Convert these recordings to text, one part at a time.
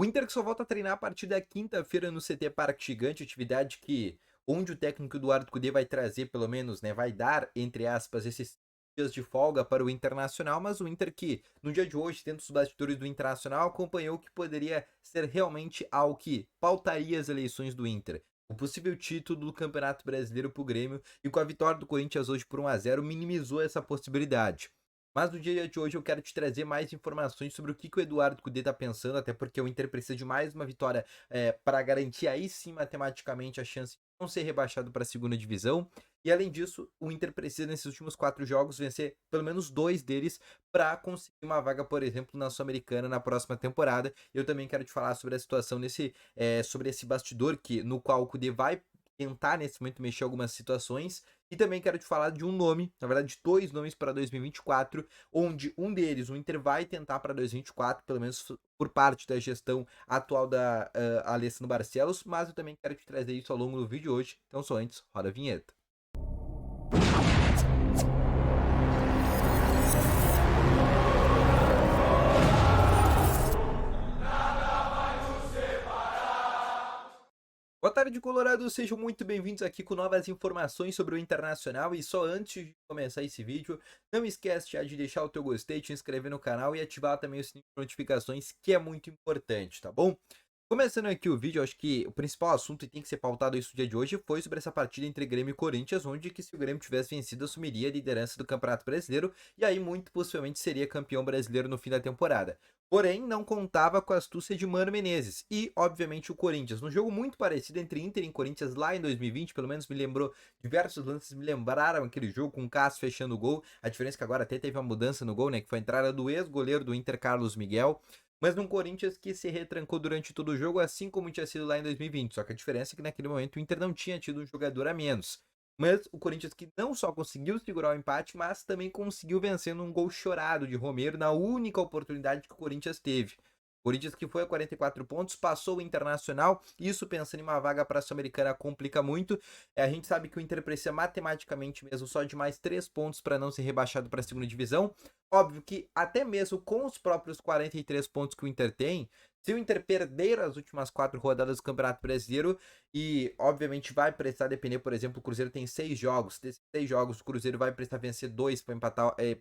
O Inter que só volta a treinar a partir da quinta-feira no CT Parque Gigante, atividade que onde o técnico Eduardo Cudê vai trazer, pelo menos, né, vai dar, entre aspas, esses dias de folga para o Internacional, mas o Inter que, no dia de hoje, dentro dos bastidores do Internacional, acompanhou que poderia ser realmente algo que pautaria as eleições do Inter. O possível título do Campeonato Brasileiro para o Grêmio e com a vitória do Corinthians hoje por 1-0 minimizou essa possibilidade. Mas no dia de hoje eu quero te trazer mais informações sobre o que o Eduardo Cudê está pensando, até porque o Inter precisa de mais uma vitória para garantir aí sim matematicamente a chance de não ser rebaixado para a segunda divisão. E além disso, o Inter precisa nesses últimos 4 jogos vencer pelo menos 2 deles para conseguir uma vaga, por exemplo, na Sul-Americana na próxima temporada. Eu também quero te falar sobre a situação sobre esse bastidor no qual o Cudê vai tentar nesse momento mexer algumas situações. E também quero te falar de um nome, na verdade, 2 nomes para 2024, onde um deles o Inter vai tentar para 2024, pelo menos por parte da gestão atual da Alessandro Barcelos, mas eu também quero te trazer isso ao longo do vídeo hoje. Então, só antes, roda a vinheta. Boa tarde, Colorado. Sejam muito bem-vindos aqui com novas informações sobre o Internacional. E só antes de começar esse vídeo, não esquece já de deixar o teu gostei, te inscrever no canal e ativar também o sininho de notificações, que é muito importante, tá bom? Começando aqui o vídeo, acho que o principal assunto e tem que ser pautado isso no dia de hoje foi sobre essa partida entre Grêmio e Corinthians, onde que se o Grêmio tivesse vencido, assumiria a liderança do Campeonato Brasileiro e aí muito possivelmente seria campeão brasileiro no fim da temporada. Porém, não contava com a astúcia de Mano Menezes e, obviamente, o Corinthians. Num jogo muito parecido entre Inter e Corinthians lá em 2020, pelo menos me lembrou, diversos lances me lembraram aquele jogo com o Cássio fechando o gol. A diferença é que agora até teve uma mudança no gol, né? Que foi a entrada do ex-goleiro do Inter, Carlos Miguel. Mas num Corinthians que se retrancou durante todo o jogo, assim como tinha sido lá em 2020. Só que a diferença é que naquele momento o Inter não tinha tido um jogador a menos. Mas o Corinthians que não só conseguiu segurar o empate, mas também conseguiu vencer num gol chorado de Romero na única oportunidade que o Corinthians teve. O Corinthians que foi a 44 pontos, passou o Internacional, isso pensando em uma vaga para a Sul-Americana complica muito. A gente sabe que o Inter precisa matematicamente mesmo só de mais 3 pontos para não ser rebaixado para a segunda divisão. Óbvio que até mesmo com os próprios 43 pontos que o Inter tem, se o Inter perder as últimas 4 rodadas do Campeonato Brasileiro, e obviamente vai precisar depender, por exemplo, o Cruzeiro tem 6 jogos, desses 6 jogos o Cruzeiro vai precisar vencer 2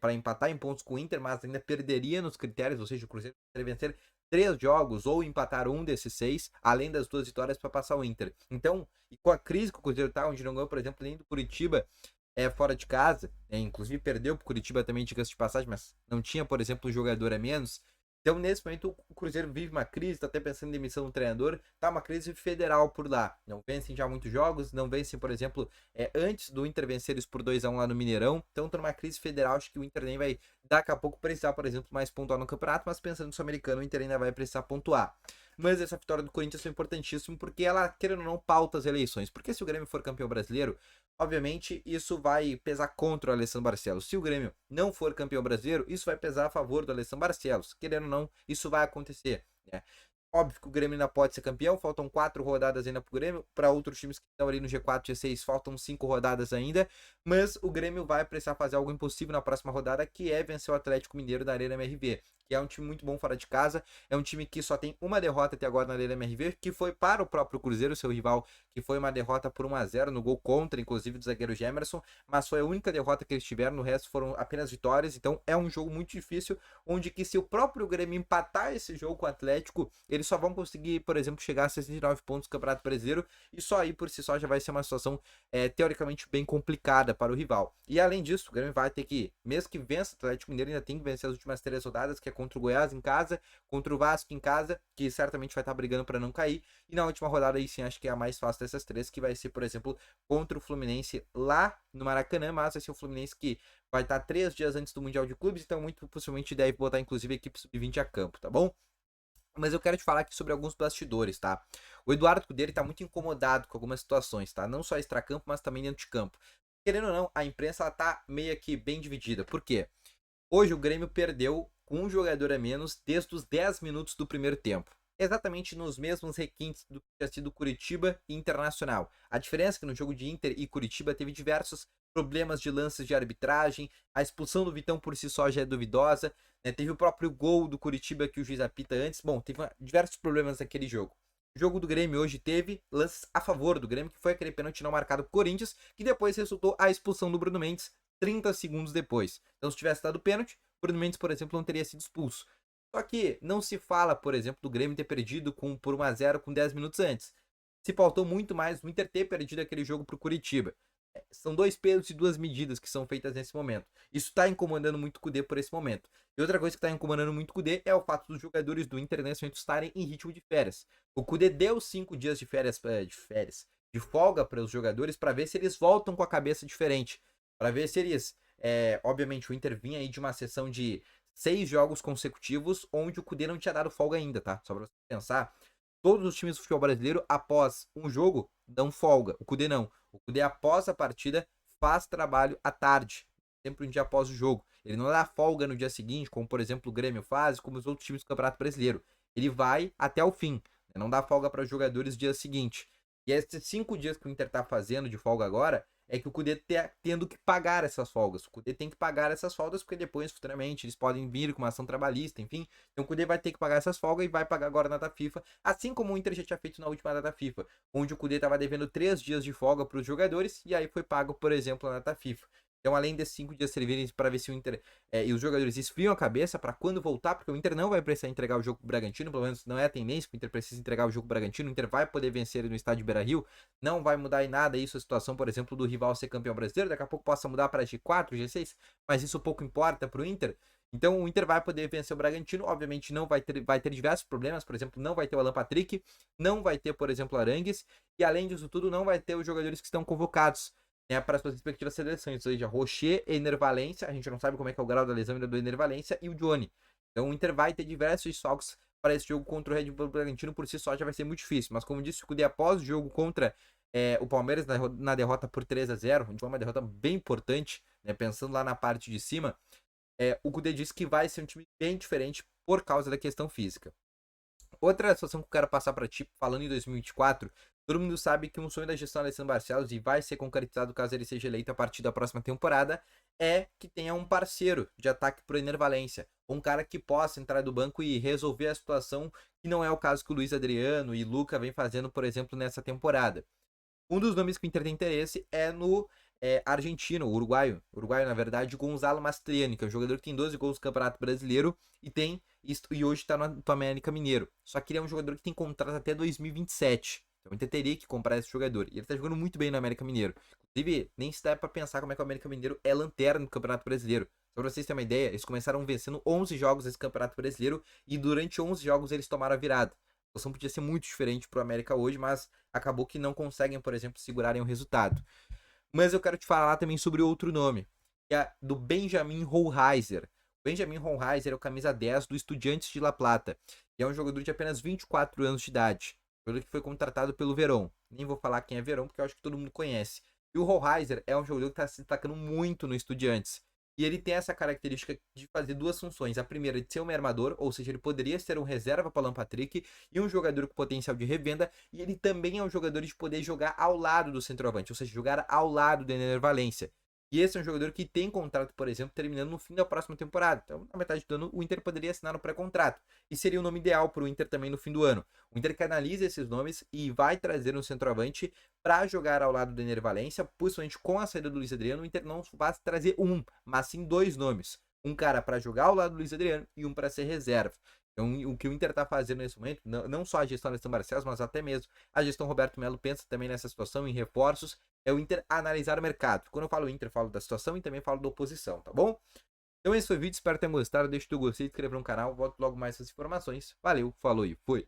para empatar em pontos com o Inter, mas ainda perderia nos critérios, ou seja, o Cruzeiro vai vencer 3 jogos ou empatar um desses 6, além das 2 vitórias para passar o Inter. Então, e com a crise que o Cruzeiro tá, onde não ganhou, por exemplo, nem do Curitiba, fora de casa, inclusive perdeu pro Curitiba também, diga-se de passagem, mas não tinha, por exemplo, um jogador a menos. Então, nesse momento, o Cruzeiro vive uma crise, está até pensando em demissão do treinador, tá uma crise federal por lá. Não vencem já muitos jogos, não vencem, por exemplo, antes do Inter vencer eles por 2-1 lá no Mineirão. Então, tá numa crise federal, acho que o Inter nem vai daqui a pouco precisar, por exemplo, mais pontuar no campeonato, mas pensando no Sul-Americano, o Inter ainda vai precisar pontuar. Mas essa vitória do Corinthians foi importantíssima porque ela, querendo ou não, pauta as eleições. Porque se o Grêmio for campeão brasileiro, obviamente isso vai pesar contra o Alessandro Barcelos. Se o Grêmio não for campeão brasileiro, isso vai pesar a favor do Alessandro Barcelos. Querendo ou não, isso vai acontecer, né? Óbvio que o Grêmio ainda pode ser campeão, faltam 4 rodadas ainda pro Grêmio. Para outros times que estão ali no G4, G6, faltam 5 rodadas ainda. Mas o Grêmio vai precisar fazer algo impossível na próxima rodada, que é vencer o Atlético Mineiro da Arena MRV. Que é um time muito bom fora de casa, é um time que só tem uma derrota até agora na Arena MRV, que foi para o próprio Cruzeiro, seu rival, que foi uma derrota por 1-0 no gol contra, inclusive do zagueiro Gemerson, mas foi a única derrota que eles tiveram, no resto foram apenas vitórias, então é um jogo muito difícil, onde que se o próprio Grêmio empatar esse jogo com o Atlético, eles só vão conseguir, por exemplo, chegar a 69 pontos no Campeonato Brasileiro, e só aí por si só já vai ser uma situação teoricamente bem complicada para o rival. E além disso, o Grêmio vai ter que, mesmo que vença o Atlético Mineiro, ainda tem que vencer as últimas 3 rodadas, que é contra o Goiás em casa, contra o Vasco em casa, que certamente vai estar brigando para não cair, e na última rodada aí sim, acho que é a mais fácil dessas 3, que vai ser, por exemplo, contra o Fluminense lá no Maracanã, mas vai ser o Fluminense que vai estar 3 dias antes do Mundial de Clubes, então muito possivelmente deve botar inclusive a equipe sub-20 a campo, tá bom? Mas eu quero te falar aqui sobre alguns bastidores, tá? O Eduardo Cudê tá muito incomodado com algumas situações, tá? Não só extra-campo, mas também dentro de campo. Querendo ou não, a imprensa ela tá meio que bem dividida. Por quê? Hoje o Grêmio perdeu com um jogador a menos desde os 10 minutos do primeiro tempo. Exatamente nos mesmos requintes do que tinha sido Curitiba e Internacional. A diferença é que no jogo de Inter e Curitiba teve diversos problemas de lances de arbitragem, a expulsão do Vitão por si só já é duvidosa, né? Teve o próprio gol do Curitiba que o juiz apita antes. Bom, teve diversos problemas naquele jogo. O jogo do Grêmio hoje teve lances a favor do Grêmio, que foi aquele pênalti não marcado pro Corinthians, que depois resultou a expulsão do Bruno Mendes 30 segundos depois. Então, se tivesse dado pênalti, o Bruno Mendes, por exemplo, não teria sido expulso. Só que não se fala, por exemplo, do Grêmio ter perdido por 1-0 com 10 minutos antes. Se pautou muito mais o Inter ter perdido aquele jogo pro Curitiba. São dois pesos e duas medidas que são feitas nesse momento. Isso está incomodando muito o Cudê por esse momento. E outra coisa que está incomodando muito o Cudê é o fato dos jogadores do Inter nesse momento estarem em ritmo de férias. O Cudê deu 5 dias de férias, de folga para os jogadores para ver se eles voltam com a cabeça diferente. Para ver se eles, obviamente o Inter vinha aí de uma sessão de 6 jogos consecutivos onde o Cudê não tinha dado folga ainda, tá? Só para você pensar. Todos os times do futebol brasileiro, após um jogo, dão folga. O Cudê não. O Cudê, após a partida, faz trabalho à tarde. Sempre um dia após o jogo. Ele não dá folga no dia seguinte, como, por exemplo, o Grêmio faz, como os outros times do Campeonato Brasileiro. Ele vai até o fim. Não dá folga para os jogadores no dia seguinte. E esses 5 dias que o Inter tá fazendo de folga agora, é que o Cudê tendo que pagar essas folgas. O Cudê tem que pagar essas folgas, porque depois, futuramente, eles podem vir com uma ação trabalhista, enfim. Então o Cudê vai ter que pagar essas folgas e vai pagar agora na data FIFA, assim como o Inter já tinha feito na última data FIFA, onde o Cudê estava devendo 3 dias de folga para os jogadores, e aí foi pago, por exemplo, na data FIFA. Então, além desses 5 dias servirem para ver se o Inter e os jogadores esfriam a cabeça para quando voltar, porque o Inter não vai precisar entregar o jogo pro Bragantino, pelo menos não é a tendência que o Inter precisa entregar o jogo pro Bragantino, o Inter vai poder vencer no estádio Beira-Rio, não vai mudar em nada isso a situação, por exemplo, do rival ser campeão brasileiro, daqui a pouco possa mudar para G4, G6, mas isso pouco importa pro Inter. Então o Inter vai poder vencer o Bragantino, obviamente não vai ter diversos problemas, por exemplo, não vai ter o Alan Patrick, não vai ter, por exemplo, Arangues, e além disso tudo, não vai ter os jogadores que estão convocados, né, para as suas respectivas seleções, ou seja, Rocher, Ener Valencia, a gente não sabe como é que é o grau da lesão ainda do Ener Valencia, e o Johnny. Então o Inter vai ter diversos desfalques para esse jogo contra o Red Bull Bragantino, por si só já vai ser muito difícil, mas como disse o Cudê após o jogo contra o Palmeiras na derrota por 3-0, onde foi uma derrota bem importante, né, pensando lá na parte de cima, o Cudê disse que vai ser um time bem diferente por causa da questão física. Outra situação que eu quero passar para ti, falando em 2024, todo mundo sabe que um sonho da gestão Alessandro Barcelos, e vai ser concretizado caso ele seja eleito a partir da próxima temporada, é que tenha um parceiro de ataque pro Ener Valencia. Um cara que possa entrar do banco e resolver a situação, que não é o caso que o Luiz Adriano e Luca vem fazendo, por exemplo, nessa temporada. Um dos nomes que o Inter tem interesse é no argentino, uruguaio, na verdade, Gonzalo Mastriani, que é um jogador que tem 12 gols no Campeonato Brasileiro e hoje está no América Mineiro. Só que ele é um jogador que tem contrato até 2027. Então o Inter teria que comprar esse jogador. E ele está jogando muito bem no América Mineiro. Inclusive, nem se dá para pensar como é que o América Mineiro é lanterna no Campeonato Brasileiro. Só pra vocês terem uma ideia, eles começaram vencendo 11 jogos nesse Campeonato Brasileiro e durante 11 jogos eles tomaram a virada. A situação podia ser muito diferente pro América hoje, mas acabou que não conseguem, por exemplo, segurarem o resultado. Mas eu quero te falar também sobre outro nome, que é do Benjamin Hohlheiser. Benjamin Hohlheiser é o camisa 10 do Estudiantes de La Plata, e é um jogador de apenas 24 anos de idade. Jogador que foi contratado pelo Verón. Nem vou falar quem é Verón, porque eu acho que todo mundo conhece. E o Hohlheiser é um jogador que está se destacando muito no Estudiantes. E ele tem essa característica de fazer duas funções. A primeira é de ser um armador, ou seja, ele poderia ser um reserva para o Alan Patrick e um jogador com potencial de revenda. E ele também é um jogador de poder jogar ao lado do centroavante, ou seja, jogar ao lado do Ener Valencia. E esse é um jogador que tem contrato, por exemplo, terminando no fim da próxima temporada. Então, na metade do ano, o Inter poderia assinar um pré-contrato. E seria o nome ideal para o Inter também no fim do ano. O Inter canaliza esses nomes e vai trazer um centroavante para jogar ao lado do Ener Valencia, principalmente com a saída do Luiz Adriano. O Inter não vai trazer um, mas sim dois nomes. Um cara para jogar ao lado do Luiz Adriano e um para ser reserva. Então, o que o Inter está fazendo nesse momento, não só a gestão Alessandro Barcelos, mas até mesmo a gestão Roberto Melo pensa também nessa situação, em reforços, é o Inter analisar o mercado. Quando eu falo Inter, eu falo da situação e também falo da oposição, tá bom? Então esse foi o vídeo, espero que tenham gostado, deixa o teu gostei, se inscrever no canal, volto logo mais essas informações. Valeu, falou e fui!